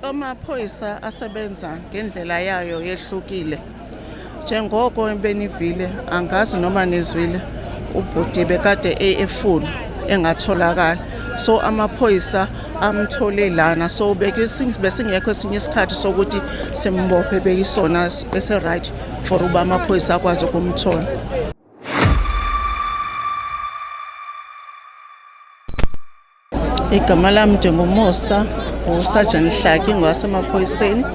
Amaphoyisa asebenza ngendlela yayo yehlukile. Njengoko benivile angazi noma nizwile ubhuti bekade efuna engatholakala. So amaphoyisa amthole lana, so besingekho esinye isikhathi sokuthi simbophe bekisona ese right for uba amaphoyisa akwazi ukumthola. Igama lami njengoMusa uSergeant Hlaki ngwasemaphoyiseni,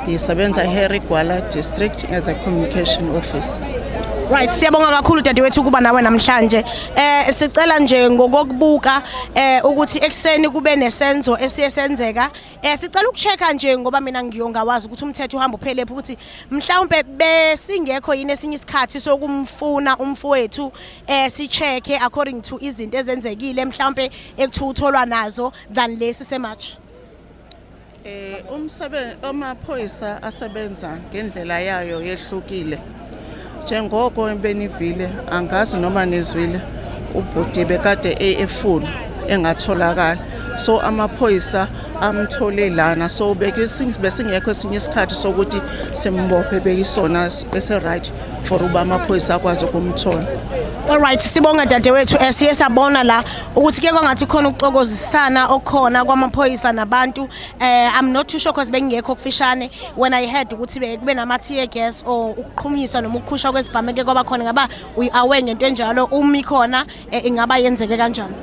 ngisebenza eHarry Gwala District as a communication officer. Right, siyabonga kakhulu dadewethu kuba nawe namhlanje. Sicela nje ngokubuka ukuthi ekseni kube nesenzo esiyesenzeka. Sicela ukuchecka nje ngoba mina ngiyongawazi ukuthi umthetho uhamba uphelephi ukuthi mhlawumbe besingekho yini esinye isikhathi sokumfuna umfowethu sichecke according to izinto ezenzekile mhlawumbe ekuthutholwa nazo than lesi sematch. Amaphoyisa asebenza ngendlela yayo yehlukile. Njengoko benivile angazi noma nizwile ubhuti bekade efuna engatholakala. So amaphoyisa amthole lana, so besingekho esinye isikhathi sokuthi simbophe bekisona ese right for uba amaphoyisa akwazi ukumthola. All right, sibonga dadewethu. Siye sabona la ukuthi ke kwangathi khona ukuxokozisana okhona kwamaphoyisa nabantu. I'm not too sure because bengekho kufishane when I heard ukuthi kube nama tear gas or ukuqhumiswa noma ukukhushwa kwesibhamu ke kwaba khona ngaba uyawe ngento enjalo umi khona ingaba yenzeke kanjani.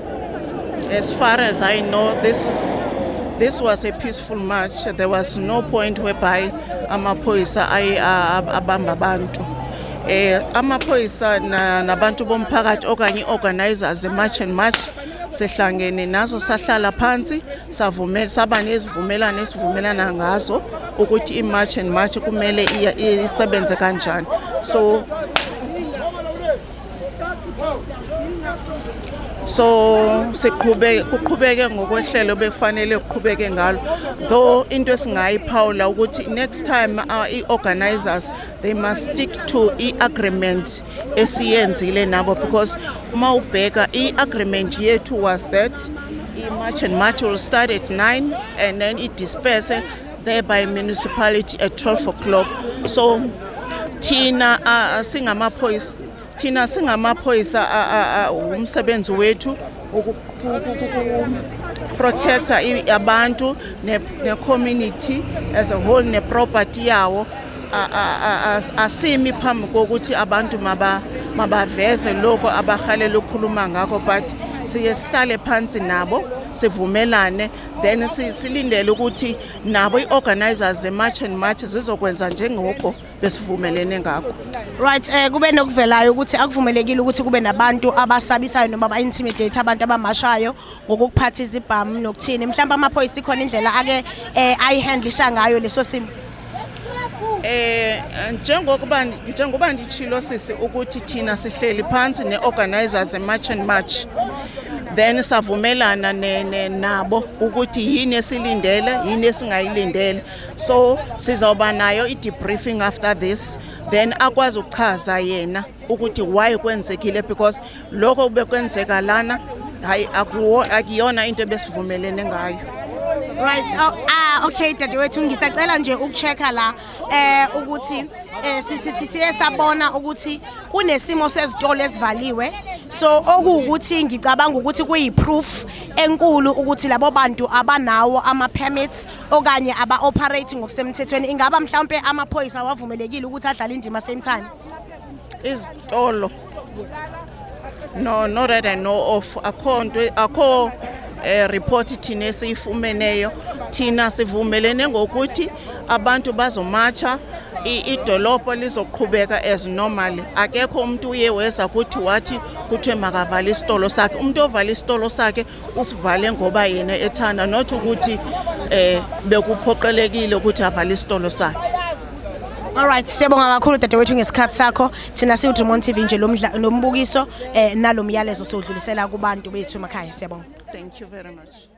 As far as I know, this was a peaceful march. There was no point whereby amaphoyisa abamba abantu. Amaphoyisa nabantu bomphakathi okanye organizers march and march sehlangene nazo sahlala phansi saba nezivumelano esivumelana ngazo ukuthi i-march and march kumele isebenze kanjani. So kuqhubeke ngokwehlelo bekufanele kuqhubeke ngalo, though into esingayiphawula ukuthi next time i-organizers they must stick to i-agreement esiyenzile nabo, because uma ubheka i-agreement yethu was that i-march and march will start at 9 and then it disperse there by municipality at 12 o'clock. So thina singamaphoyisa umsebenzi wethu ukuprotecta abantu ne-community as a whole ne-property yawo. Asimi phambi kokuthi abantu mabaveze lokho abahalela ukukhuluma ngakho, but siye sihlale phansi nabo sivumelane, then silindele ukuthi nabo i-organizers ze-march and march zizokwenza njengoko besivumelene ngakho. Right, kube nokuvelayo ukuthi akuvumelekile ukuthi kube nabantu abasabisayo noma ba-intimidate abantu abamashayo ngokuphatha izibhamu nokuthini. Mhlawumbe amaphoyisa ikhona indlela ake ayihandlisha ngayo leso simo. Njengoba ndichilo sisi ukuthi thina sihleli phansi ne-organizers ze-march and march, then savumelana nabo ukuthi yini esilindele yini esingayilindele. So sizawuba nayo i-debriefing after this, then akwazi ukuchaza yena ukuthi why kwenzekile, because lokho bekwenzeka lana hayi akuyona into ebesivumelene ngayo. Right, okay dadewethu, ngisacela nje ukuchecka la ukuthi siye sabona ukuthi kunesimo sezitolo ezivaliwe, so okuwukuthi ngicabanga ukuthi kuyiproof enkulu ukuthi labo bantu abanawo ama-permits okanye aba-operating ngokusemthethweni. Ingaba mhlawumbe amaphoyisa wavumelekile ukuthi adlale indima same time izitolo? No that I know of. Akho report thina esiyifumeneyo. Thina sivumelene ngokuthi abantu bazomarcha, idolopho lizoqhubeka as normal. Akekho umuntu uyeweza ukuthi wathi kuthiwe makavale isitolo sakhe. Umuntu ovala isitolo sakhe usivale ngoba yena ethanda, not ukuthi bekuphoqelekile ukuthi avale isitolo sakhe. All right, siyabonga kakhulu dadewethu ngesikhathi sakho. Thina siyi-Drumont TV nje nombukiso nalomyalezo sodlulisela kubantu bethu emakhaya. Siyabonga. Thank you very much.